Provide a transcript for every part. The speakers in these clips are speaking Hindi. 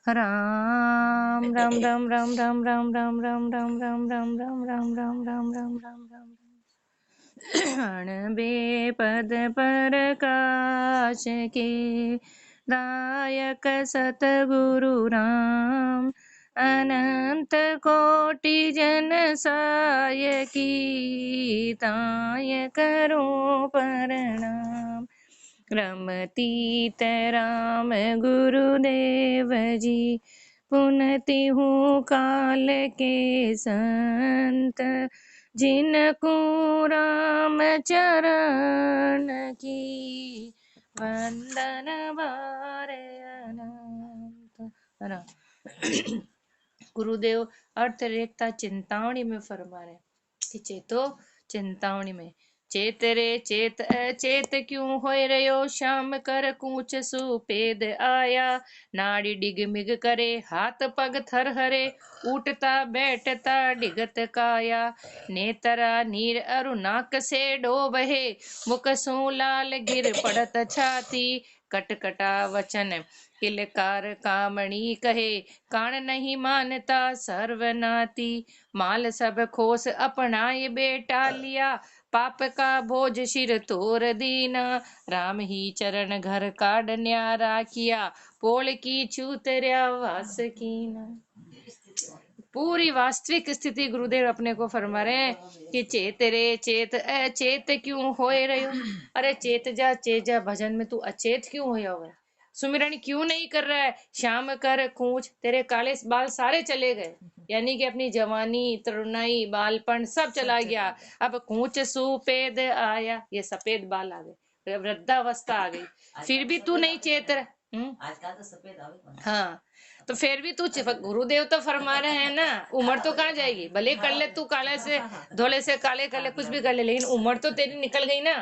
राम राम राम राम राम राम राम राम राम राम राम राम राम राम राम राम राम राम बे पद प्रकाश के दायक सतगुरु राम अनंत कोटि जन सायकी ताय करो प्रणाम। रमतीत राम गुरुदेव जी पुनति हूँ काल के संत जिनको राम चरण की वंदन बारे अनंत। गुरुदेव अर्थ रेखता चिंतावणी में फरमा रहे कि चेतो चिंतावणी में चेत रे चेत अचेत क्यों होय रयो श्याम कर कूच सुपेद आया नाड़ी डिग मिग करे हाथ पग थर हरे उठता बैठता डिगत काया नेतरा नीर अरु नाक से डोबहे मुख सो लाल गिर पड़त छाती कटकटा वचन किलकार कामणी कहे कान नहीं मानता सर्वनाती माल सब खोस अपनाए बेटा लिया पाप का बोझ सिर तोर दीना राम ही चरण घर काड न्यारा किया पोल की छूतर्या वास कीना। पूरी वास्तविक स्थिति गुरुदेव अपने को फरमा रहे हैं कि चेत रे चेत अचेत क्यों होए रहे हो। अरे चेत जा भजन में तू अचेत क्यों होया हुआ है, सुमिरन क्यों नहीं कर रहा है। श्याम कर कूच तेरे काले बाल सारे चले गए, यानी कि अपनी जवानी तरुणाई बालपन सब चला गया। अब कूच सुपेद आया, ये सफेद बाल आ गए, वृद्धावस्था आ गई, फिर भी तू नहीं चेत रहा। आजकल तो सफेद आ गई। हाँ तो फिर भी तू गुरुदेव तो फरमा रहे हैं ना, उम्र तो कहाँ जाएगी, भले कर ले तू काले से धोले से काले कर ले कुछ भी कर ले, लेकिन उम्र तो तेरी निकल गई ना।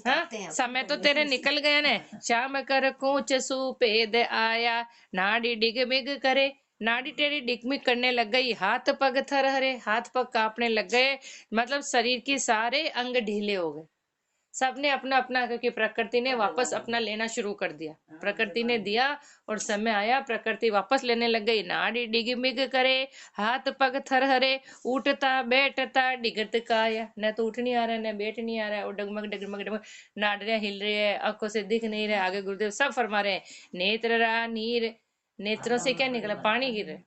हाँ समय तो तेरे निकल गया ना। श्याम कर कूच सुपेद आया नाड़ी डिग मिग करे, नाड़ी टेढ़ी डिगमिग करने लग गई, हाथ पग थर हरे हाथ पग कांपने लग गए, मतलब शरीर के सारे अंग ढीले हो गए। सबने अपना अपना, क्योंकि प्रकृति ने वापस अपना लेना शुरू कर दिया, प्रकृति ने दिया और समय आया प्रकृति वापस लेने लग गई। नाड़ी डिग मिग करे हाथ पग थर हरे उठता बैठता डिगत काया, न तो उठ नहीं आ रहा है न बैठ नहीं आ रहा है, और डगमग डगमग डगमग नाड़ियां हिल रही है, आंखों से दिख नहीं रहा। आगे गुरुदेव सब फरमा रहे हैं नेत्र रा नीर, नेत्रों से क्या निकला, पानी गिर रहे,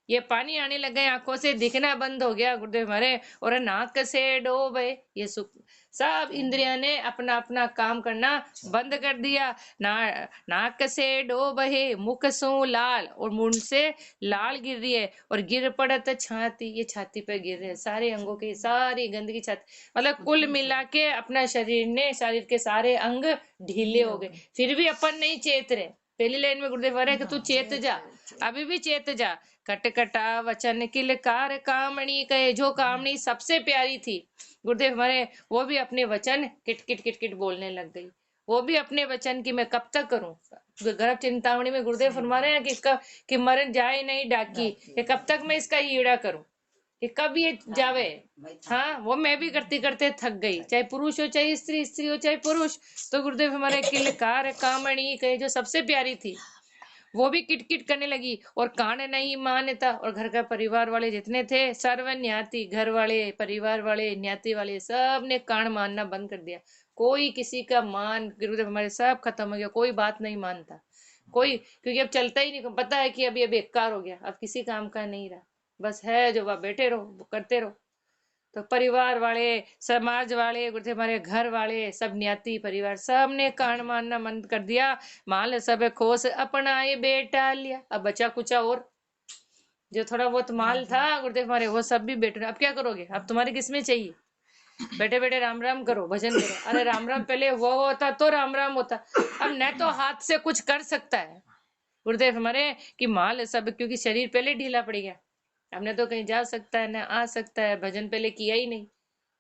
ये पानी आने लग गए, आंखों से दिखना बंद हो गया गुरुदेव हमारे, और नाक से डोबे, ये सुख सब इंद्रिया ने अपना अपना काम करना बंद कर दिया। नाक से डोबे मुख सो लाल, और मुंह से लाल गिर रही है, और गिर पड़त छाती, ये छाती पे गिर रहे, सारे अंगों की सारी गंदगी छाती, मतलब कुल मिला के अपना शरीर के सारे अंग ढीले हो गए, फिर भी अपन नहीं चेत रहे। पहली लाइन में गुरुदेव कि तू चेत जा, अभी भी चेत जा। कटकटा वचन किलकार कामणी कहे, जो कामणी सबसे प्यारी थी गुरुदेव हमारे, वो भी अपने वचन किट किट किट किट बोलने लग गई। वो भी अपने वचन की मैं कब तक करूं। गर्भ चिंतामणि में गुरुदेव फरमा रहे हैं कि इसका कि मरण जाए नहीं डाकी, कि कब तक मैं इसका हीड़ा करूं, कि कब ये जावे। हाँ वो मैं भी करते करते थक गई, चाहे पुरुष हो चाहे स्त्री, स्त्री हो चाहे पुरुष। तो गुरुदेव हमारे किलकार कामणी कहे, जो सबसे प्यारी थी वो भी किटकिट करने लगी, और कान नहीं मानता, और घर का परिवार वाले जितने थे सर्व न्याती, घर वाले परिवार वाले न्याती वाले सब ने कान मानना बंद कर दिया। कोई किसी का मान गुरुदेव हमारे सब खत्म हो गया, कोई बात नहीं मानता कोई, क्योंकि अब चलता ही नहीं, पता है कि अभी अब बेकार हो गया, अब किसी काम का नहीं रहा, बस है जो वह बैठे रहो करते रहो। तो परिवार वाले समाज वाले गुरुदेव हमारे घर वाले सब न्याती परिवार सब ने कान मानना बंद कर दिया। माल सब खोस अपनाए बेटा लिया, अब बचा कुचा और जो थोड़ा बहुत माल था गुरुदेव हमारे वो सब भी बेटे, अब क्या करोगे, अब तुम्हारे किसमें चाहिए, बैठे बैठे राम राम करो भजन करो। अरे राम राम पहले वो होता तो राम राम होता, अब न तो हाथ से कुछ कर सकता है गुरुदेव हमारे कि माल सब, क्योंकि शरीर पहले ढीला पड़ गया, अब न तो कहीं जा सकता है न आ सकता है, भजन पहले किया ही नहीं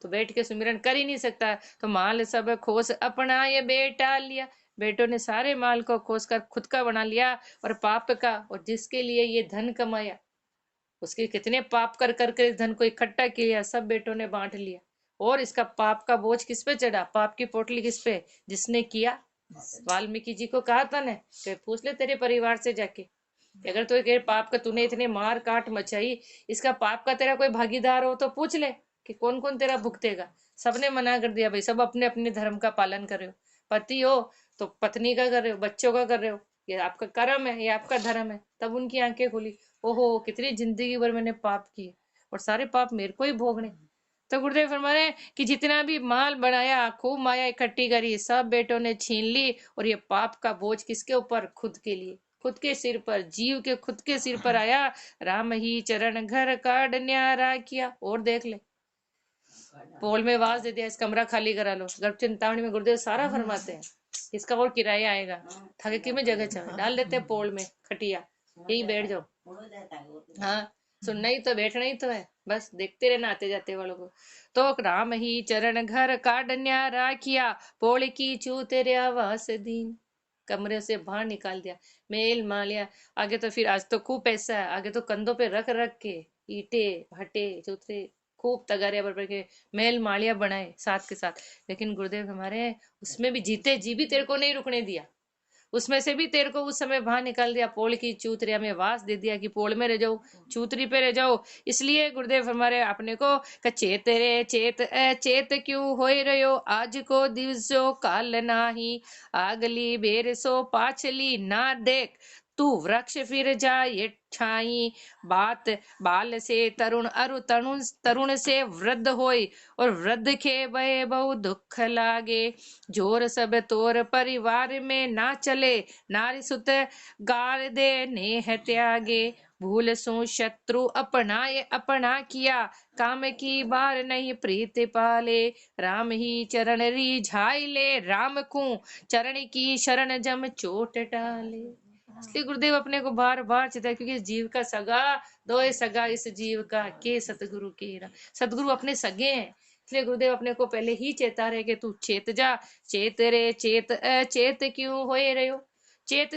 तो बैठ के सुमिरन कर ही नहीं सकता। तो माल सब खोस अपना ये बेटा लिया, बेटों ने सारे माल को खोस कर खुद का बना लिया, और पाप का, और जिसके लिए ये धन कमाया उसके कितने पाप कर करके इस धन को इकट्ठा किया, सब बेटों ने बांट लिया, और इसका पाप का बोझ किस पे चढ़ा, पाप की पोटली किस पे, जिसने किया। वाल्मीकि जी को कहा था ना कि पूछ ले तेरे परिवार से जाके, अगर तो एक पाप का तूने इतने मार काट मचाई, इसका पाप का तेरा कोई भागीदार हो तो पूछ ले कि कौन कौन तेरा भुगतेगा। सबने मना कर दिया भाई, सब अपने अपने धर्म का पालन कर रहे हो। पति हो तो पत्नी का कर रहे हो, बच्चों का कर रहे हो, ये आपका कर्म है, ये आपका धर्म है। तब उनकी आंखें खुली, ओहो कितनी जिंदगी भर मैंने पाप किए और सारे पाप मेरे को ही भोगने। तो गुरुदेव फरमा रहे हैं कि जितना भी माल बनाया, खूब माया इकट्ठी करी, सब बेटों ने छीन ली, और ये पाप का बोझ किसके ऊपर? खुद के लिए, खुद के सिर पर, जीव के खुद के सिर पर आया। राम ही चरण घर काढ़ न्यारा किया। और देख ले, पोल में आवाज दे दिया इस कमरा खाली करा लो। गर्भ चिंतामणि में गुरुदेव सारा फरमाते हैं, इसका और किराया आएगा, थके में जगह चाहे डाल देते हैं पोल में खटिया, यही बैठ जाओ। हाँ, सुनना ही तो, बैठना ही तो है, बस देखते रहना आते जाते वालों को। तो राम ही चरण घर काढ़ न्यारा किया, पोल की चू तेरे आवास दीन। कमरे से बाहर निकाल दिया, मेल मालिया। आगे तो फिर आज तो खूब पैसा है, आगे तो कंधों पे रख रख के ईटे भट्टे चूतरे खूब तगारे भर के मेल मालिया बनाए साथ के साथ। लेकिन गुरुदेव हमारे उसमें भी जीते जी भी तेरे को नहीं रुकने दिया, उसमें से भी तेरे को उस समय बाहर निकाल दिया, पोल की चूतरिया में वास दे दिया कि पोल में रह जाओ, चूतरी पे रह जाओ। इसलिए गुरुदेव हमारे अपने को चेत रे चेत चेत क्यों होए रहो, आज को दिवसो काल नाही, आगली बेर सो पाछली ना देख, तू वृक्ष फिर जाए छाई। बात बाल से तरुण अरु तरुण तरुण से वृद्ध होय, और वृद्ध के भय बहु दुख लागे। जोर सब तोर परिवार में ना चले, नारी सुत गार दे नेह त्यागे। भूल सु शत्रु अपनाए अपना किया, काम की बार नहीं प्रीत पाले। राम ही चरण रिझाई ले, राम को चरण की शरण जम चोट टाले। इसलिए गुरुदेव अपने को बार बार चिता, क्योंकि इस जीव का सगा दोए सगा इस जीव का के सतगुरु केरा। सतगुरु अपने सगे हैं, इसलिए गुरुदेव अपने को पहले ही चेता रहे कि तू चेत जा, चेत रे चेत अचेत क्यों होए रहे हो, चेत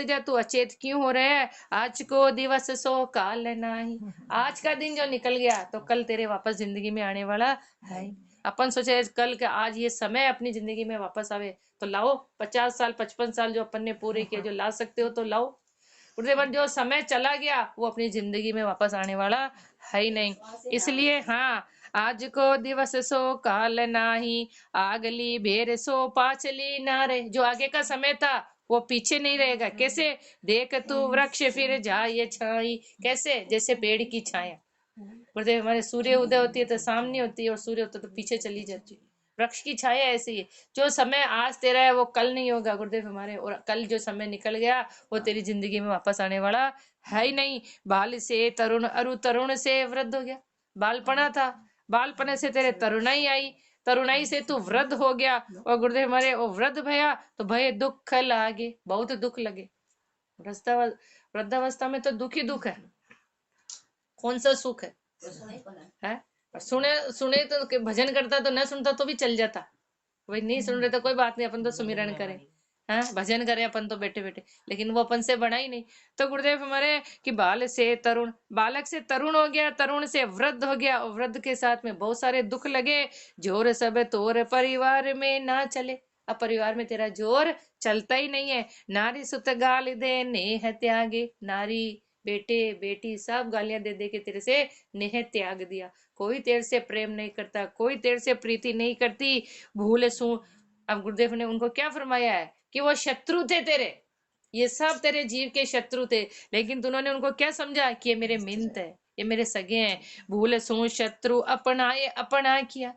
जा तू अचेत क्यों हो रहा है। आज को दिवस सो काल नाही, आज का दिन जो निकल गया तो कल तेरे वापस जिंदगी में आने वाला है। अपन सोचे कल के आज ये समय अपनी जिंदगी में वापस आवे तो लाओ, 50 साल 55 साल जो अपन ने पूरे किए, जो ला सकते हो तो लाओ। गुरुदेव जो समय चला गया वो अपनी जिंदगी में वापस आने वाला है ही नहीं। इसलिए हाँ, आज को दिवस सो काल नाही, आगली भेर सो पाछली नारे। जो आगे का समय था वो पीछे नहीं रहेगा। कैसे? देख तू वृक्ष फिर जाए छाई। कैसे? जैसे पेड़ की छाया। गुरुदेव हमारे सूर्य उदय होती है तो सामने होती है, और सूर्य होता तो पीछे चली जाती है। वृक्ष की छाया ऐसी है, जो समय आज तेरा है वो कल नहीं होगा गुरुदेव हमारे, और कल जो समय निकल गया वो तेरी जिंदगी में वापस आने वाला है ही नहीं। बाल से तरुण अरु तरुण से वृद्ध हो गया, बालपना था, बालपने से तेरे तरुणाई आई, तरुणाई से तू वृद्ध हो गया, और गुरुदेव हमारे वो वृद्ध भया तो भय दुख लागे, बहुत दुख लगे। वृद्धावस्था में तो दुख ही दुख है, कौन सा सुख है? और सुने सुने तो भजन करता तो न सुनता तो भी चल जाता, वही नहीं सुन रहे तो कोई बात नहीं, अपन तो सुमिरन करें, हाँ भजन करें अपन तो बैठे बैठे, लेकिन वो अपन से बना ही नहीं। तो गुरुदेव हमारे कि बाल से तरुण, बालक से तरुण हो गया, तरुण से वृद्ध हो गया, और वृद्ध के साथ में बहुत सारे दुख लगे। जोर सब तोर परिवार में ना चले, अब परिवार में तेरा जोर चलता ही नहीं है। नारी सुत गाल दे नेह त्यागे, नारी बेटे बेटी सब गालियां दे दे के तेरे से नेह त्याग दिया। कोई तेरे से प्रेम नहीं करता, कोई तेरे से प्रीति नहीं करती। भूल सू, अब गुरुदेव ने उनको क्या फरमाया है कि वो शत्रु थे तेरे, ये सब तेरे जीव के शत्रु थे, लेकिन तूने उनको क्या समझा कि ये मेरे मित्र है, ये मेरे सगे हैं। भूल सू शत्रु अपनाए अपना किया,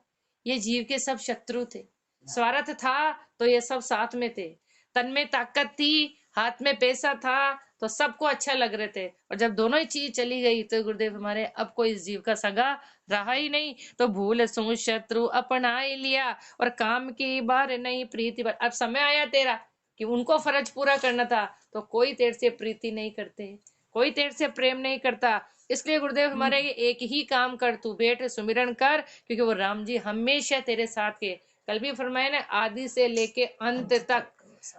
ये जीव के सब शत्रु थे। स्वार्थ था तो ये सब साथ में थे, तन में ताकत थी, हाथ में पैसा था तो सबको अच्छा लग रहे थे, और जब दोनों ही चीज चली गई तो गुरुदेव हमारे अब कोई इस जीव का सगा रहा ही नहीं। तो भूल सू शत्रु अपना ही लिया, और काम की बार नहीं प्रीति बार। अब समय आया तेरा कि उनको फर्ज पूरा करना था, तो कोई तेरे से प्रीति नहीं करते, कोई तेरे से प्रेम नहीं करता। इसलिए गुरुदेव हमारे एक ही काम कर, तू बैठ सुमिरन कर, क्योंकि वो राम जी हमेशा तेरे साथ के। कल भी फरमाया ना, आदि से लेके अंत तक,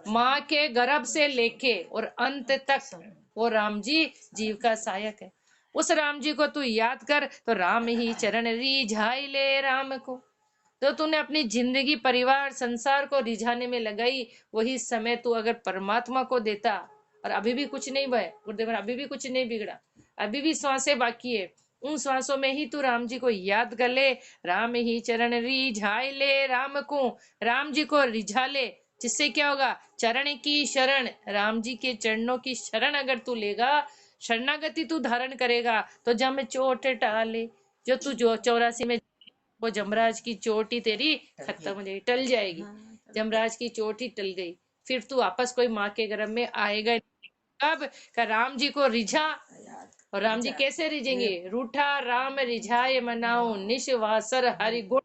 माँ के गर्भ से लेके और अंत तक वो राम जी जीव का सहायक है। उस राम जी को तू याद कर, तो राम ही चरण रिझाई ले राम को। तो तूने अपनी जिंदगी परिवार संसार को रिझाने में लगाई, वही समय तू अगर परमात्मा को देता, और अभी भी कुछ नहीं भय गुरुदेव, अभी भी कुछ नहीं बिगड़ा, अभी भी श्वासें बाकी है। उन श्वासों में ही तू राम जी को याद कर ले, राम ही चरण रिझाए ले, राम जी को रिझा ले, जिससे क्या होगा, चरण की शरण, राम जी के चरणों की शरण अगर तू लेगा, शरणागति तू धारण करेगा, तो जम चोट टाले, जो तू जो 84 में वो जमराज की चोटी तेरी खत्म हो जाएगी, टल जाएगी। जमराज की चोटी टल गई, फिर तू वापस कोई माँ के गर्भ में आएगा कब, का राम जी को रिझा। और राम जी कैसे रिझेंगे, रूठा राम रिझाए मनाओ, निशवासर हरि गुण,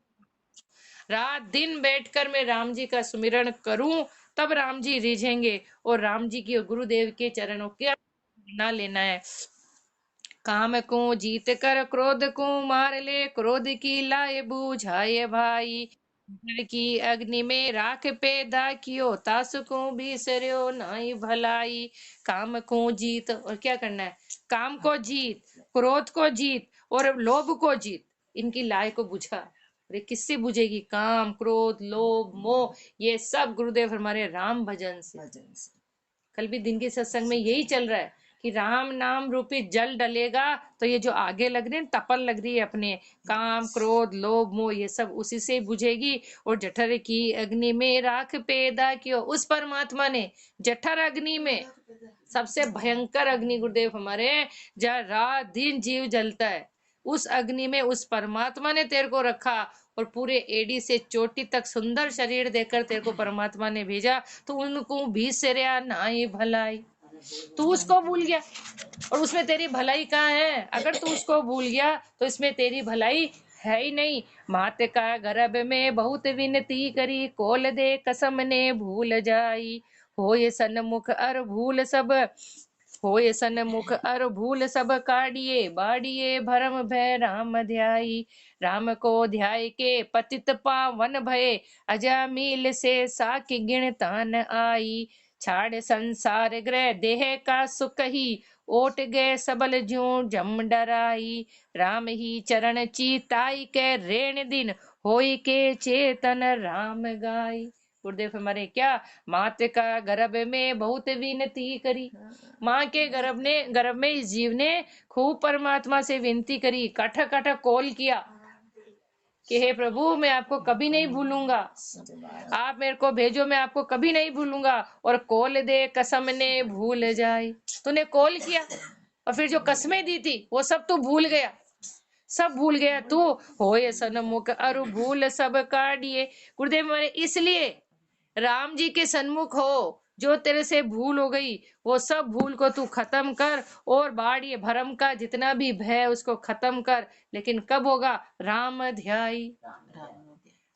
रात दिन बैठकर मैं राम जी का सुमिरन करूं, तब राम जी रिझेंगे। और राम जी की गुरुदेव के चरणों के ना लेना है। काम को जीत कर क्रोध को मार ले, क्रोध की लाए बुझाए भाई, घर की अग्नि में राख पैदा कियो, तास को बिसर्यो नाई भलाई। काम को जीत, और क्या करना है, काम को जीत, क्रोध को जीत और लोभ को जीत, इनकी लाए को बुझा। अरे किससे बुझेगी, काम क्रोध लोभ मोह, ये सब गुरुदेव हमारे राम भजन से। कल भी दिन के सत्संग में यही चल रहा है कि राम नाम रूपी जल डलेगा तो ये जो आगे लग रहे हैं तपन लग रही है अपने, काम क्रोध लोभ मोह, ये सब उसी से बुझेगी। और जठर की अग्नि में राख पैदा कियो, उस परमात्मा ने जठर अग्नि में, सबसे भयंकर अग्नि गुरुदेव हमारे, जहाँ रात दिन जीव जलता है, उस अग्नि में उस परमात्मा ने तेरे को रखा, और पूरे एडी से चोटी तक सुंदर शरीर देकर तेरे को परमात्मा ने भेजा, तो उनको भी सिरिया नाई भलाई, तू उसको भूल गया, और उसमें तेरी भलाई कहाँ है। अगर तू उसको भूल गया तो इसमें तेरी भलाई है ही नहीं। मात का गर्भ में बहुत विनती करी, कोल दे कसम ने भूल जाई, हो ये सन्मुख अर भूल सब, होए सन्मुख अर भूल सब काढ़िए, बाड़िए भरम भय राम ध्याई, राम को ध्याय के पतित पावन भये, अजामिल से साखी गिण तान आई, छाड़ संसार ग्रह देह का सुख ही, ओट गए सबल ज्यों जम डराई, राम ही चरण चीताई के रेण दिन, होई के चेतन राम गाई। गुरुदेव हमारे क्या, मात का गर्भ में बहुत विनती करी, माँ के गर्भ में इस जीव ने खूब परमात्मा से विनती करी, कठ कठ कोल किया कि हे प्रभु मैं आपको कभी नहीं भूलूंगा, आप मेरे को भेजो, मैं आपको कभी नहीं भूलूंगा। और कोल दे कसम ने भूल जाए, तूने कोल किया और फिर जो कस्में दी थी वो सब तू भूल गया, सब भूल गया तू, होए सन्मुख अरु भूल सब काढ़िए। गुरुदेव हमारे इसलिए राम जी के सन्मुख हो, जो तेरे से भूल हो गई वो सब भूल को तू खत्म कर, और बाढ़ भरम का जितना भी भय उसको खत्म कर। लेकिन कब होगा, राम ध्याई,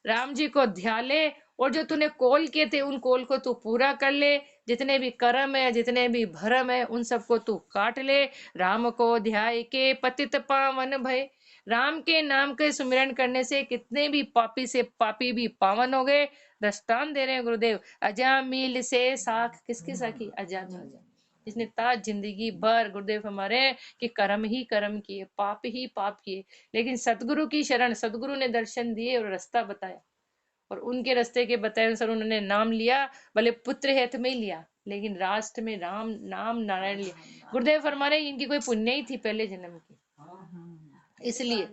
राम जी को ध्या ले, और जो तूने कोल किए थे उन कोल को तू पूरा कर ले, जितने भी कर्म है जितने भी भरम है उन सबको तू काट ले। राम को ध्याय के पतित पावन भय, राम के नाम के सुमिरन करने से कितने भी पापी से पापी भी पावन हो गए। दृष्टांत दे रहे हैं गुरुदेव, अजामिल से साख, किसकी साखी, अजामिल, जिसने ताज जिंदगी भर गुरुदेव हमारे कि कर्म ही कर्म किए, पाप ही पाप किए, लेकिन सतगुरु की शरण, सतगुरु ने दर्शन दिए और रास्ता बताया, और उनके रास्ते के बताए अनुसार उन्होंने नाम लिया, भले पुत्र हेत में लिया लेकिन राष्ट्र में राम नाम नारायण लिया। गुरुदेव फरमा रहे इनकी कोई पुण्य ही थी पहले जन्म की, इसलिए।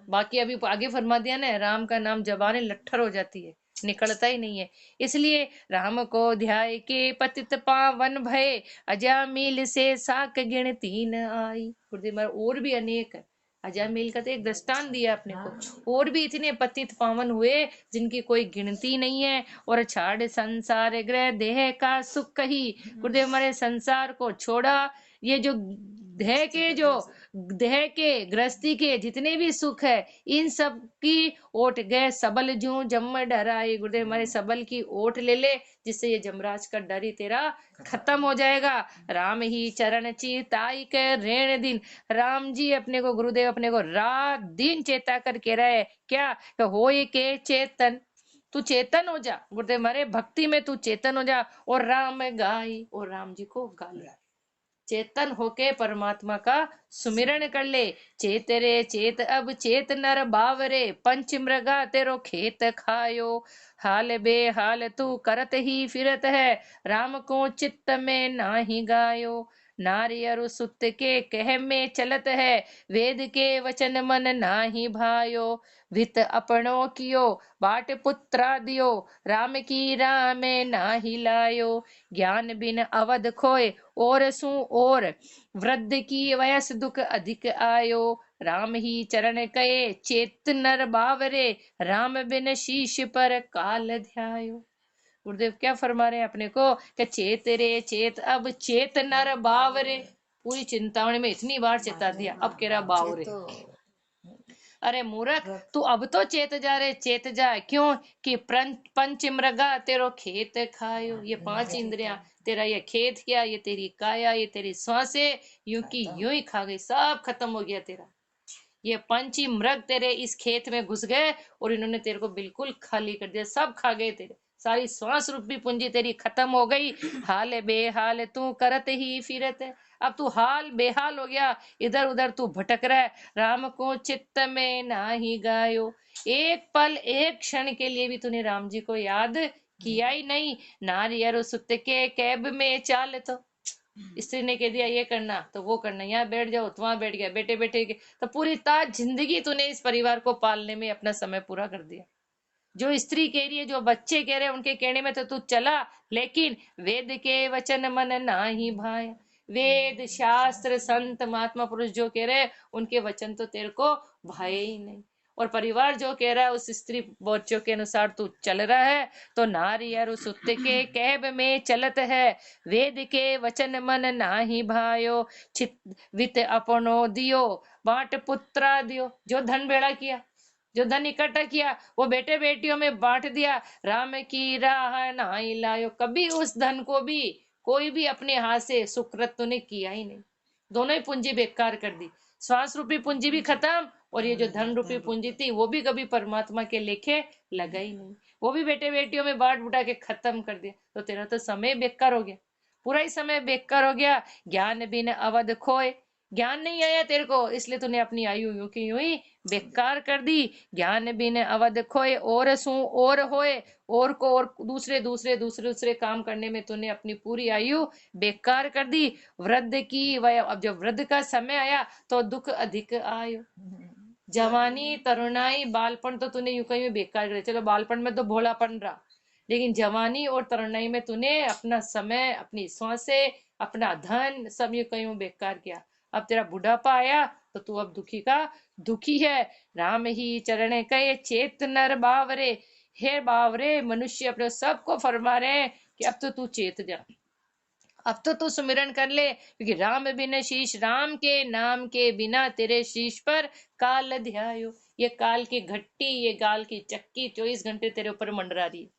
बाकी अभी आगे फरमा दिया ना, राम का नाम जबाने लट्ठर हो जाती है, निकलता ही नहीं है। इसलिए राम को ध्याय के पतित पावन भय, अजामिल से साक गिनती न आई। गुरुदेव महाराज और भी अनेक है, अजामिल का तो एक दृष्टांत दिया अपने को, और भी इतने पतित पावन हुए जिनकी कोई गिनती नहीं है। और छाड़ संसार ग्रह देह का सुख ही, गुरुदेव हमारे संसार को छोड़ा, ये जो देह के गृहस्थी के जितने भी सुख है इन सब की ओट गए सबल जूं जम डराए। गुरुदेव हमारे सबल की ओट ले ले, जिससे ये जमराज का डर ही तेरा खत्म हो जाएगा। राम ही चरण चिताई के रेण दिन, राम जी अपने को, गुरुदेव अपने को रात दिन चेता कर कह रहे क्या, होए के चेतन, तू चेतन हो जा। गुरुदेव हमारे भक्ति में तू चेतन हो जा, और राम गाई, और राम जी को गा लिया। चेतन होके परमात्मा का सुमिरन कर ले। चेत रे चेत अब चेत नर बावरे, पंच मृगा तेरो खेत खायो। हाल बेहाल तू करत ही फिरत है, राम को चित्त में नाही गायो। नारियर सुत के कह में चलत है, वेद के वचन मन नाही भायो। वित अपनों कियो बाट पुत्रा दियो, राम की राह में नाही लायो। ज्ञान बिन अवध खोए और सु और, वृद्ध की वयस दुख अधिक आयो। राम ही चरण कहे चेत नर बावरे, राम बिन शीश पर काल ध्यायो। गुरुदेव क्या फरमा रहे हैं अपने को कि चेत रे चेत अब चेत नर बावरे। पूरी चिंतामणि में इतनी बार चेता दिया, अब कह रहा बावरे। अरे मूर्ख, तू अब तो चेत जा रे, चेत जा। क्यों कि पंच मृगा तेरो खेत खायो। ये पांच इंद्रियां तेरा ये खेत किया, ये तेरी काया, ये तेरी सांसें यूं की यूं ही खा गई, सब खत्म हो गया तेरा। ये पंची मृग तेरे इस खेत में घुस गए और इन्होंने तेरे को बिल्कुल खाली कर दिया, सब खा गए तेरे। सारी श्वास रूपी पूंजी तेरी खत्म हो गई। हाल बेहाल तू करत ही फिरत है। अब तू हाल बेहाल हो गया, इधर उधर तू भटक रहा है। राम को चित्त में ना ही गायो। एक पल एक क्षण के लिए भी तूने राम जी को याद किया ही नहीं। नारियर सुत के कैब में चाल तो, स्त्री ने कह दिया ये करना तो वो करना, यहाँ बैठ जाओ तो वहां बैठ गया, बेटे बेटे के तो पूरी ताज जिंदगी तूने इस परिवार को पालने में अपना समय पूरा कर दिया। जो स्त्री कह रही है, जो बच्चे कह रहे हैं, उनके कहने में तो तू चला, लेकिन वेद के वचन मन ना ही भाया। वेद शास्त्र संत महात्मा पुरुष जो कह रहे हैं, उनके वचन तो तेरे को भाए ही नहीं। और परिवार जो कह रहा है, उस स्त्री बच्चों के अनुसार तू चल रहा है। तो नारियर सुत के कहब में चलत है, वेद के वचन मन ना ही भायो। चित वित अपनो दियो, बांट पुत्रा दियो। जो धन बेड़ा किया, जो धन इकट्ठा किया, वो बेटे बेटियों में बांट दिया। राम की राह नाही लायो। कभी उस धन को भी कोई भी अपने हाथ से सुकृत तूने किया ही नहीं। दोनों ही पूंजी बेकार कर दी। श्वास रूपी पूंजी भी खत्म, और ये जो धन रूपी पूंजी थी वो भी कभी परमात्मा के लेखे लगा ही नहीं। वो भी बेटे बेटियों में बांट बुटा के खत्म कर दिया। तो तेरा तो समय बेकार हो गया, पूरा ही समय बेकार हो गया। ज्ञान बिन अवध खोए, ज्ञान नहीं आया तेरे को, इसलिए तूने अपनी आयु यूं की यूं ही बेकार कर दी। ज्ञान बिन अवध खोए और सू और होए, और को और दूसरे दूसरे दूसरे दूसरे काम करने में तूने अपनी पूरी आयु बेकार कर दी। वृद्ध की वय, अब जब वृद्ध का समय आया तो दुख अधिक आयो। जवानी तरुणाई बालपन तो तूने यूं कहीं बेकार कर दिया। चलो बालपन में तो भोलापन रहा, लेकिन जवानी और तरुणाई में तूने अपना समय, अपनी सांसें, अपना धन सब यूं कहीं बेकार किया। अब तेरा बुढ़ापा आया तो तू अब दुखी का दुखी है। राम ही चरण कहे चेत नर बावरे। हे बावरे, मनुष्य अपने सबको फरमा रहे हैं कि अब तो तू चेत जा, अब तो तू सुमिरन कर ले, क्योंकि राम बिन शीश, राम के नाम के बिना तेरे शीश पर काल ध्यायो। ये काल की घट्टी, ये काल की चक्की 24 घंटे तेरे ऊपर मंडरा रही है।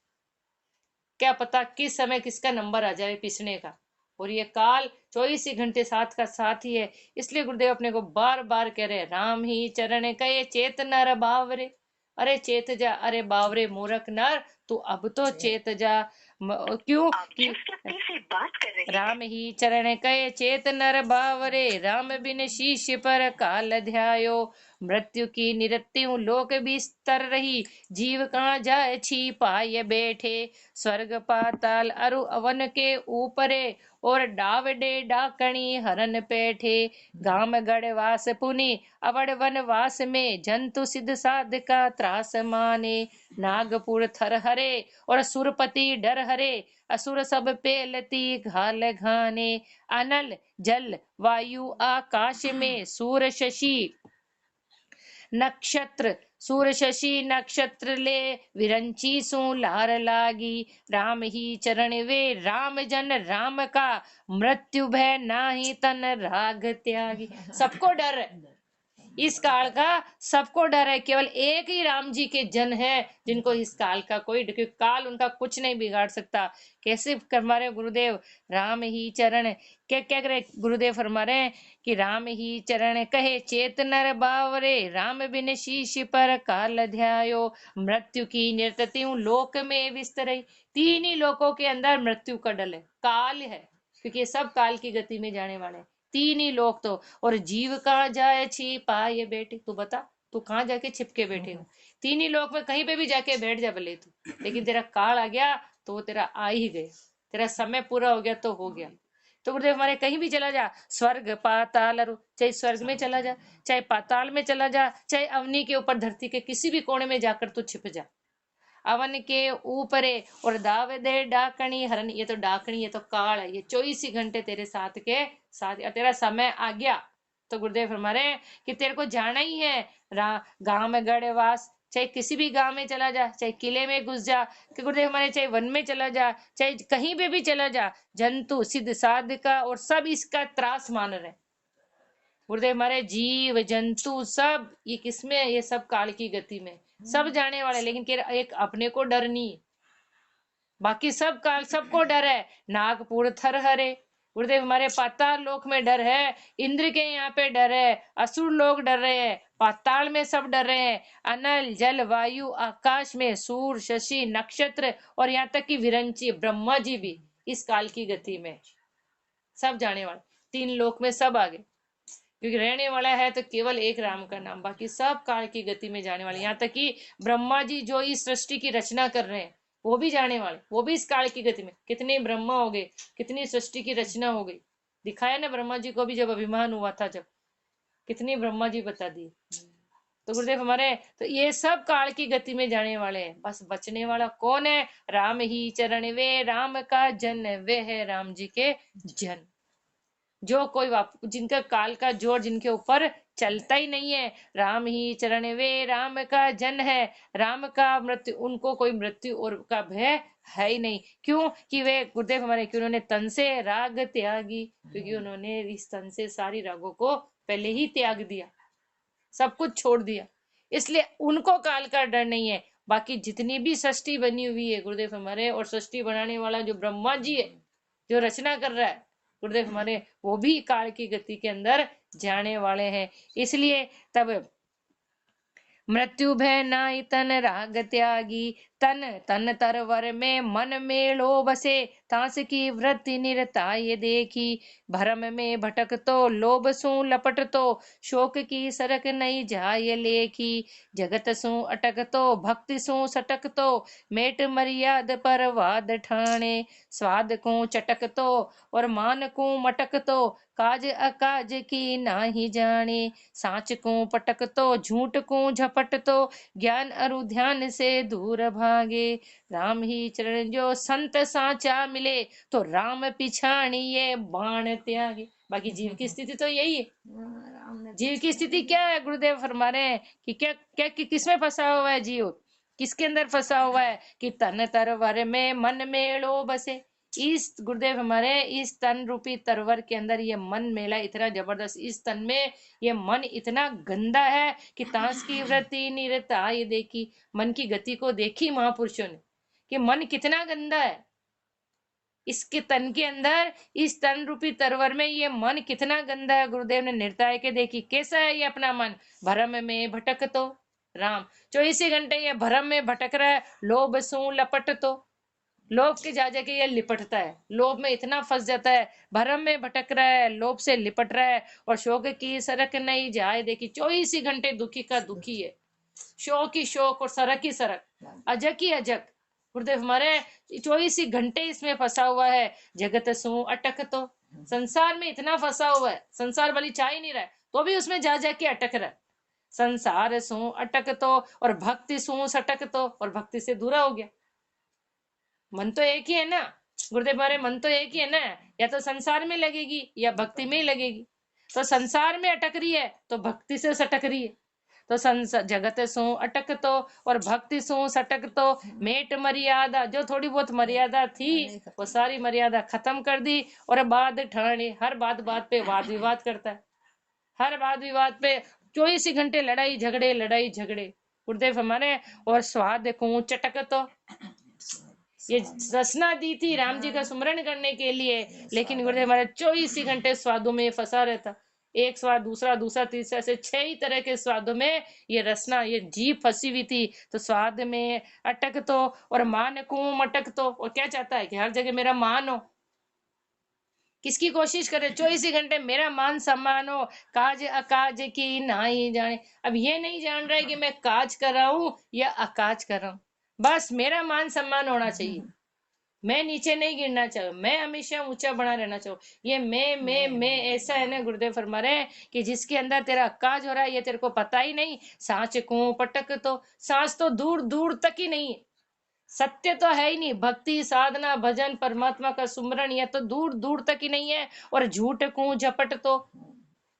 क्या पता किस समय किसका नंबर आ जाए पिसने का। और ये काल 24 ही घंटे साथ का साथ ही है। इसलिए गुरुदेव अपने को बार बार कह रहे, राम ही चरण कहे चेत नर बावरे। अरे चेत जा, अरे बावरे मूर्ख नर, तू अब तो चेत जा। क्यों कि से बात कर रहे राम ही चरण कहे चेत नर बावरे, राम बिन शीश पर काल ध्यायो। मृत्यु की निरत्यु लोक बिस्तर रही, जीव कहाँ जाए छिपाए बैठे। स्वर्ग पाताल अरु अवन के ऊपरे, और डावडे डाकणी हरन पैठे। गाम गढ़ वास पुनि अवड़ वन वास में, जंतु सिद्ध साध का त्रास माने। नागपुर थर हरे और सुरपति डर हरे, असुर सब पेलती घाल घाने। अनल जल वायु आकाश में, सूर शशि नक्षत्र, सूर शशि नक्षत्र ले, विरंची सु लार लागी। राम ही चरण वे राम जन, राम का मृत्यु भय नाही तन राग त्यागी। सबको डर है इस काल का, सबको डर है। केवल एक ही राम जी के जन है जिनको इस काल का कोई, क्योंकि काल उनका कुछ नहीं बिगाड़ सकता। कैसे फरमा रहे गुरुदेव, राम ही चरण, क्या क्या करे गुरुदेव फरमा रहे हैं कि राम ही चरण कहे चेत नर बावरे, राम बिन शीश पर काल ध्यायो। मृत्यु की निरतत्यु लोक में विस्तरई। तीन ही लोकों के अंदर मृत्यु का डल है, काल है। क्योंकि ये सब काल की गति में जाने वाले हैं। तीन ही लोग तो, और जीव कहाँ जाए छिपा ये बेटे, तू बता तू कहाँ जाके छिप के बैठेगा? तीन ही लोग में कहीं पे भी जाके बैठ जा भले तू, लेकिन तेरा काल आ गया तो वो तेरा आ ही गया, तेरा समय पूरा हो गया तो हो गया। तो गुरुदेव हमारे कहीं भी चला जा, स्वर्ग पाताल, चाहे स्वर्ग में चला जा, चाहे पाताल में चला जा, चाहे अवनी के ऊपर धरती के किसी भी कोने में जाकर तू छिप जा, अवन के ऊपर है। और दाव दे डाकणी हरण, ये तो डाकणी, ये तो काल है, ये 24 ही घंटे तेरे साथ के साथ, तेरा समय आ गया तो गुरुदेव हमारे कि तेरे को जाना ही है। गांव में गढ़ वास, चाहे किसी भी गांव में चला जा, चाहे किले में घुस जा, कि गुरुदेव हमारे चाहे वन में चला जा, चाहे कहीं पे भी चला जा, जंतु सिद्ध साध का और सब इसका त्रास मान रहे। गुरुदेव हमारे जीव जंतु सब ये किसमें, ये सब काल की गति में सब जाने वाले, लेकिन एक अपने को डर नहीं, बाकी सब काल सबको डर है। नागपुर थर हरे, गुरुदेव हमारे पाताल लोक में डर है, इंद्र के यहाँ पे डर है, असुर लोग डर रहे हैं, पाताल में सब डर रहे हैं, अनल जल वायु आकाश में सूर्य शशि नक्षत्र और यहाँ तक कि विरंची ब्रह्मा जी भी इस काल की गति में सब जाने वाले, तीन लोक में सब आगे, क्योंकि रहने वाला है तो केवल एक राम का नाम, बाकी सब काल की गति में जाने वाले। यहाँ तक कि ब्रह्मा जी जो इस सृष्टि की रचना कर रहे हैं वो भी जाने वाले, वो भी इस काल की गति में, कितने ब्रह्मा हो गए, कितनी सृष्टि की रचना हो गई, दिखाया ना ब्रह्मा जी को भी जब अभिमान हुआ था, जब कितनी ब्रह्मा जी बता दी। तो गुरुदेव हमारे तो ये सब काल की गति में जाने वाले हैं, बस बचने वाला कौन है? राम ही चरण वे राम का जन, वे है राम जी के जन। जो कोई जिनका काल का जोर जिनके ऊपर चलता ही नहीं है, राम ही चरण वे राम का जन है, राम का मृत्यु, उनको कोई मृत्यु और का भय है ही नहीं। क्यों? कि वे गुरुदेव हमारे कि उन्होंने तन से राग त्यागी, क्योंकि उन्होंने इस तन से सारी रागों को पहले ही त्याग दिया, सब कुछ छोड़ दिया, इसलिए उनको काल का डर नहीं है। बाकी जितनी भी सृष्टि बनी हुई है गुरुदेव हमारे, और सृष्टि बनाने वाला जो ब्रह्मा जी है, जो रचना कर रहा है गुरुदेव हमारे, वो भी काल की गति के अंदर जाने वाले हैं। इसलिए तब मृत्यु भय नाई तन राग त्यागी, तन तन तरवर में मन मेलो बसे, तांस की वृत्ति निरता ये देखी, भरम में भटक तो लोभ सु लपट तो, शोक की सरक नहीं जाय लेखी, जगत सु अटक तो भक्ति सु सटक तो, मेट मर्याद पर वाद ठाणे, स्वाद को चटक तो और मान को मटक तो, काज अकाज की नाही जाने, साच को पटक तो झूठ को झपट तो, ज्ञान अरु ध्यान से दूर भागे, राम ही चरण जो संत साचा मिले, तो राम पिछाणी ये बाण त्यागे। बाकी जीव की स्थिति तो यही है। जीव की स्थिति क्या है? गुरुदेव फरमा रहे हैं कि क्या क्या कि किसमें फंसा हुआ है जीव, किसके अंदर फंसा हुआ है? कि तन तरवर में मन मेलो बसे, इस गुरुदेव हमारे इस तन रूपी तरवर के अंदर ये मन मेला इतना जबरदस्त, इस तन में ये मन इतना गंदा है कि तांस की वृत्ति निरता ये देखी, मन की गति को देखी महापुरुषों ने कि मन कितना गंदा है, इसके तन के अंदर इस तन रूपी तरवर में ये मन कितना गंदा है। गुरुदेव ने निर्ताय के देखी कैसा है ये अपना मन, भरम में भटक तो राम, 24 घंटे ये भरम में भटक रहा है, लोभ सू लपट तो, लोभ के जा जाके ये लिपटता है, लोभ में इतना फंस जाता है, भरम में भटक रहा है, लोभ से लिपट रहा है, और शोक की सरक नहीं जाए देखी, 24 घंटे दुखी का दुखी है, शोक ही शोक और सरक ही सरक, अजक ही अजक। गुरुदेव हमारे 24 घंटे इसमें फंसा हुआ है। जगत सु अटक तो, संसार में इतना फंसा हुआ है, संसार वाली चाह ही नहीं रहा है तो भी उसमें जा जाके अटक रहा है। संसार सु अटक तो और भक्ति सु सटक तो, और भक्ति से दूरा हो गया। मन तो एक ही है ना गुरुदेव हमारे, मन तो एक ही है ना, या तो संसार में लगेगी या भक्ति में लगेगी। तो संसार में अटक रही है तो भक्ति से सटक रही है, तो जगत सो अटक तो और भक्ति सो सटक तो, मेट मर्यादा, जो थोड़ी बहुत मर्यादा थी वो सारी मर्यादा खत्म कर दी, और बाद ठाणे, हर बात बात पे वाद विवाद करता है, हर बात विवाद पे 24 घंटे लड़ाई झगड़े गुरुदेव हमारे। और स्वाद को चटक तो, ये रचना दी थी राम जी का सुमरण करने के लिए, लेकिन गुरुदेव हमारे 24 घंटे स्वादों में फंसा रहता, एक स्वाद दूसरा दूसरा तीसरा, ऐसे 6 ही तरह के स्वादों में ये रचना, ये जीभ फंसी हुई थी। तो स्वाद में अटक तो और मान को मटक तो, और क्या चाहता है कि हर जगह मेरा मान हो, किसकी कोशिश करे 24 ही घंटे मेरा मान सम्मान हो, काज अकाज की नाई जाने। अब ये नहीं जान रहा है कि मैं काज कर रहा हूँ या अकाज कर रहा हूँ, बस मेरा मान सम्मान होना चाहिए, मैं नीचे नहीं गिरना चाहूँ, मैं हमेशा ऊंचा बना रहना चाहूँ। ये मैं ऐसा है ना, गुरुदेव फरमा रहे हैं कि जिसके अंदर तेरा काज हो रहा है ये तेरे को पता ही नहीं। सांच को पटक, तो सांस तो दूर दूर तक ही नहीं है, सत्य तो है ही नहीं। भक्ति साधना भजन परमात्मा का सुमरण ये तो दूर दूर तक ही नहीं है। और झूठ को झपट, तो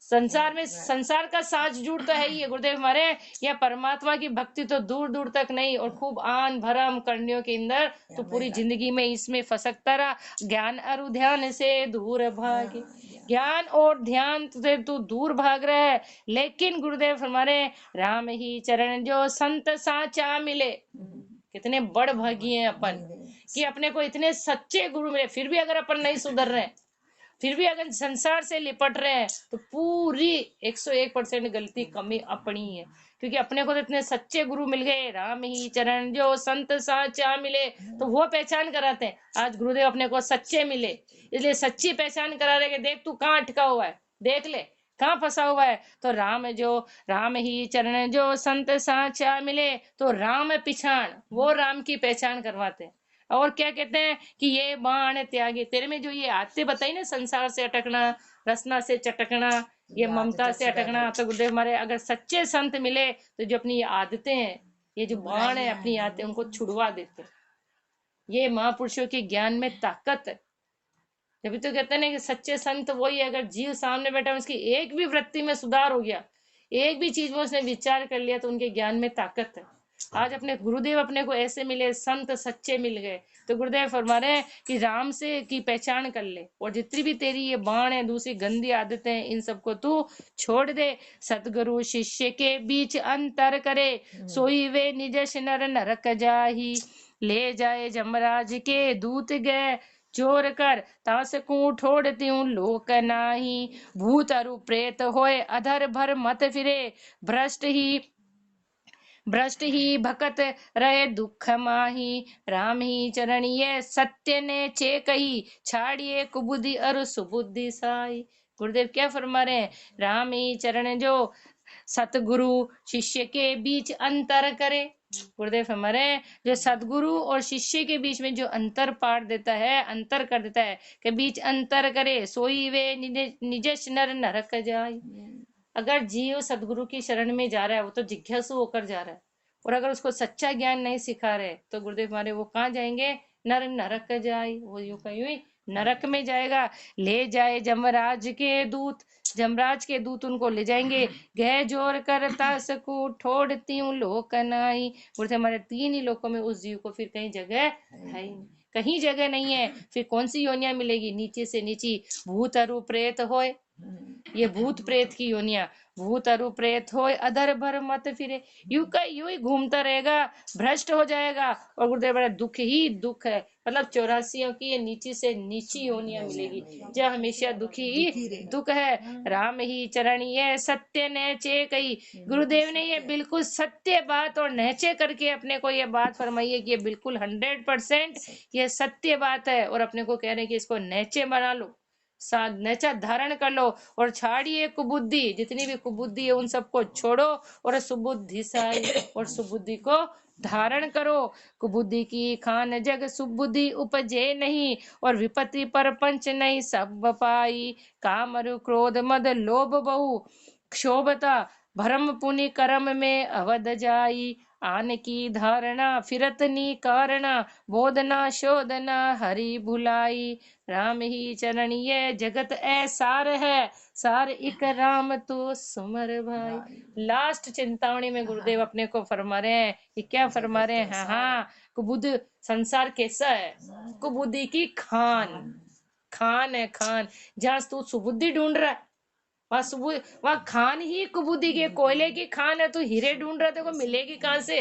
संसार में संसार का साज झूठ तो है ही है गुरुदेव हमारे, या परमात्मा की भक्ति तो दूर दूर तक नहीं। और खूब आन भरम करनियों के अंदर तो पूरी जिंदगी में इसमें फसकता रहा। ज्ञान और ध्यान से दूर भागे, ज्ञान और ध्यान से तू दूर भाग रहा है। लेकिन गुरुदेव हमारे राम ही चरण जो संत साचा मिले, कितने बड़ भागी हैं अपन कि अपने को इतने सच्चे गुरु मिले। फिर भी अगर अपन नहीं सुधर रहे, फिर भी अगर संसार से लिपट रहे हैं, तो पूरी 101% गलती कमी अपनी है। क्योंकि अपने को तो इतने सच्चे गुरु मिल गए, राम ही चरण जो संत साचा मिले, तो वो पहचान कराते हैं। आज गुरुदेव अपने को सच्चे मिले, इसलिए सच्ची पहचान करा रहे कि देख तू कहाँ अटका हुआ है, देख ले कहाँ फंसा हुआ है। तो राम ही चरण जो संत साचा मिले, तो राम पिछाण, वो राम की पहचान करवाते हैं। और क्या कहते हैं कि ये बाण त्यागी, तेरे में जो ये आदतें बताई ना, संसार से अटकना, रसना से चटकना, ये ममता से अटकना, तो गुरुदेव हमारे अगर सच्चे संत मिले तो जो अपनी ये आदतें हैं, ये जो बाण है अपनी आदतें, उनको छुड़वा देते हैं। ये महापुरुषों के ज्ञान में ताकत है। जब तो कहते हैं ना कि सच्चे संत वही है, अगर जीव सामने बैठा है उसकी एक भी वृत्ति में सुधार हो गया, एक भी चीज में उसने विचार कर लिया, तो उनके ज्ञान में ताकत है। आज अपने गुरुदेव अपने को ऐसे मिले, संत सच्चे मिल गए, तो गुरुदेव फरमा रहे हैं कि राम से की पहचान कर ले, और जितनी भी तेरी ये बाण है, दूसरी गंदी आदतें हैं, इन सबको तू छोड़ दे। सतगुरु शिष्य के बीच अंतर करे, सोई वे निज नर नरक जाही। ले जाए जमराज के दूत गए, चोर कर तास को ठोड़ती हूँ लोक नाही। भूत अरु प्रेत होए अधर भर मत फिरे, भ्रष्ट ही भकत रहे दुख माही। राम ही चरण ये सत्य ने चे कही, छाड़िए कुबुद्धि और सुबुद्धि साई। गुरुदेव क्या फरमा रहे हैं, राम ही चरण जो सतगुरु शिष्य के बीच अंतर करे। गुरुदेव हमारे जो सदगुरु और शिष्य के बीच में जो अंतर पार देता है, अंतर कर देता है, के बीच अंतर करे, सोई वे निज नर नरक जाय। अगर जीव सदगुरु की शरण में जा रहा है, वो तो जिज्ञासु होकर जा रहा है, और अगर उसको सच्चा ज्ञान नहीं सिखा रहे, तो गुरुदेव हमारे वो कहाँ जाएंगे, नर नरक जाए, वो यूं कहीं नरक में जाएगा। ले जाए जमराज के दूत, जमराज के दूत उनको ले जाएंगे। गह जोर करता सकू ठोड़ती हूँ लोक नाई। बोलते हमारे 3 ही लोकों में उस जीव को फिर कहीं जगह है ही नहीं, कहीं जगह नहीं है। फिर कौन सी योनिया मिलेगी, नीचे से नीची। भूत अरु प्रेत होए, ये भूत प्रेत की योनिया, भूत अरु प्रेत होए अधर भर मत फिरे, यूं का यूं ही घूमता रहेगा, भ्रष्ट हो जाएगा। और गुरुदेव बड़ा दुख ही दुख है, मतलब 84 की ये नीची से नीची योनिया मिलेगी, जो हमेशा दुखी ही दुख है। राम ही चरण ये सत्य नहचे कही, गुरुदेव ने ये बिल्कुल सत्य बात और नहचे करके अपने को ये बात फरमाई है कि ये बिल्कुल 100% ये सत्य बात है, और अपने को कह रहे हैं कि इसको नहचे बना लो, नचा धारण कर लो, और छाड़िए कुबुद्धि, जितनी भी कुबुद्धि है उन सबको छोड़ो, और सुबुद्धि साई, और सुबुद्धि को धारण करो। कुबुद्धि की खान जग सुबुद्धि उपजे नहीं, और विपत्ति पर पंच नहीं सब पाई। काम अरु क्रोध मद लोभ बहु क्षोभता, भरम पुनि कर्म में अवध जाई। आन की धारणा फिरत नी कारणा, बोधना शोधना हरि भुलाई। राम ही चरण ये जगत ऐसार है, सार एक राम तो सुमर भाई। लास्ट चिंतावणी में गुरुदेव अपने को फरमा रहे हैं कि क्या फरमा रहे हैं, हाँ कुबुद्ध संसार कैसा है, कुबुद्धि की खान है, खान। जहाँ तू सुबुद्धि ढूंढ रहा है, वहां खान ही कुबुद्धि के, कोयले की खान है, तो हीरे ढूंढ रहा है, तो मिलेगी कहां से?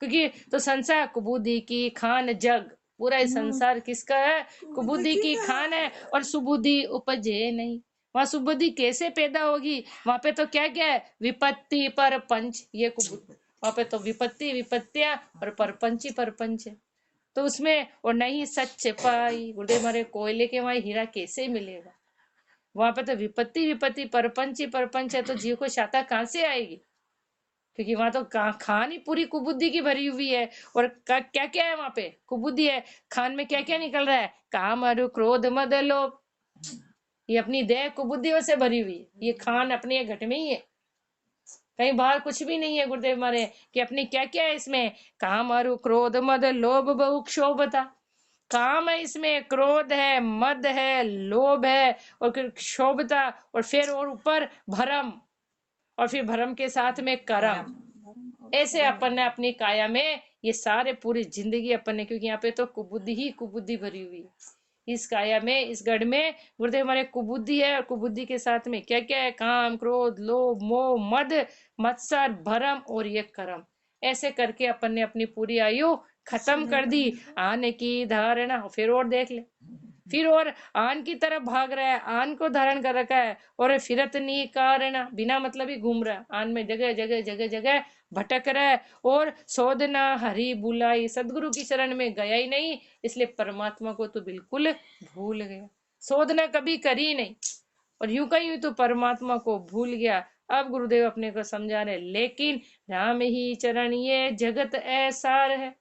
क्योंकि तो संसार कुबुद्धि की खान जग, पूरा संसार किसका है, कुबुद्धि की खान है, और सुबुद्धि उपजे नहीं। वहां सुबुद्धि कैसे पैदा होगी, वहां पे तो क्या क्या है, विपत्ति पर पंच, ये कुबुद्धि, वहां पे तो विपत्तियां और परपंच ही परपंच है। तो उसमें और नहीं सच पाई। गुरुदेव हमारे कोयले के वहां हीरा कैसे मिलेगा? वहां पे तो विपत्ति विपत्ति परपंच ही परपंच है, तो जीव को शाता कहाँ से आएगी? क्योंकि वहां तो खान ही पूरी कुबुद्धि की भरी हुई है। और क्या क्या है वहां पे? कुबुद्धि है। खान में क्या क्या निकल रहा है? काम, अरु, क्रोध, मद, लोभ। ये अपनी देह कुबुद्धियों से भरी हुई है। ये खान अपने घट में ही है, कहीं बाहर कुछ भी नहीं है। गुरुदेव मारे कि अपनी क्या क्या है इसमें? काम, अरु, क्रोध, मद, लोभ, बहु क्षोभता। काम है इसमें, क्रोध है, मद है, लोभ है, और फिर क्षोभता, और फिर और ऊपर भरम, और फिर भरम के साथ में करम। ऐसे अपन ने अपनी काया में ये सारे पूरी जिंदगी अपन ने, क्योंकि यहाँ पे तो कुबुद्धि ही कुबुद्धि भरी हुई है। इस काया में, इस गढ़ में गुरुदेव हमारे कुबुद्धि है, और कुबुद्धि के साथ में क्या क्या है? काम, क्रोध, लोभ, मोह, मद, मत्सर, भरम और ये कर्म। ऐसे करके अपन ने अपनी पूरी आयु खत्म कर दी। आने की धारणा, फिर और देख ले, फिर और आन की तरफ भाग रहा है, आन को धारण कर रखा है, और फिरत नी कारण, बिना मतलब ही घूम रहा है आन में, जगह जगह जगह जगह भटक रहा है। और शोधना हरि बुलाई, सदगुरु की शरण में गया ही नहीं, इसलिए परमात्मा को तो बिल्कुल भूल गया। शोधना कभी करी नहीं, और यूं का यूं तो परमात्मा को भूल गया। अब गुरुदेव अपने को समझा रहे, लेकिन राम ही चरण ये जगत ऐसार है।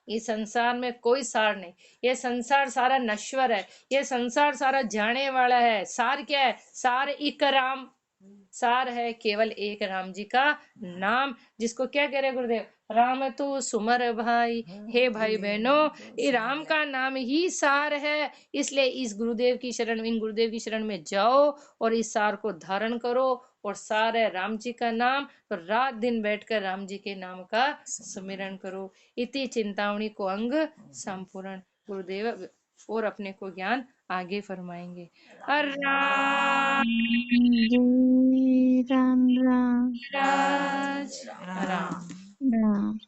इस संसार में कोई सार नहीं, ये संसार सारा नश्वर है, ये संसार सारा जाने वाला है। सार क्या है? सार एक राम, सार है केवल एक राम जी का नाम, जिसको क्या कह रहे गुरुदेव? राम तू सुमर भाई। हे भाई बहनों, ये राम का नाम ही सार है। इसलिए इस गुरुदेव की शरण, इन गुरुदेव की शरण में जाओ और इस सार को धारण करो। और सार है राम जी का नाम, तो रात दिन बैठकर राम जी के नाम का सुमिरन करो। इति चिंतामणि को अंग संपूर्ण। गुरुदेव और अपने को ज्ञान आगे फरमाएंगे। हर राम जी राम राम राज राम राम। राम।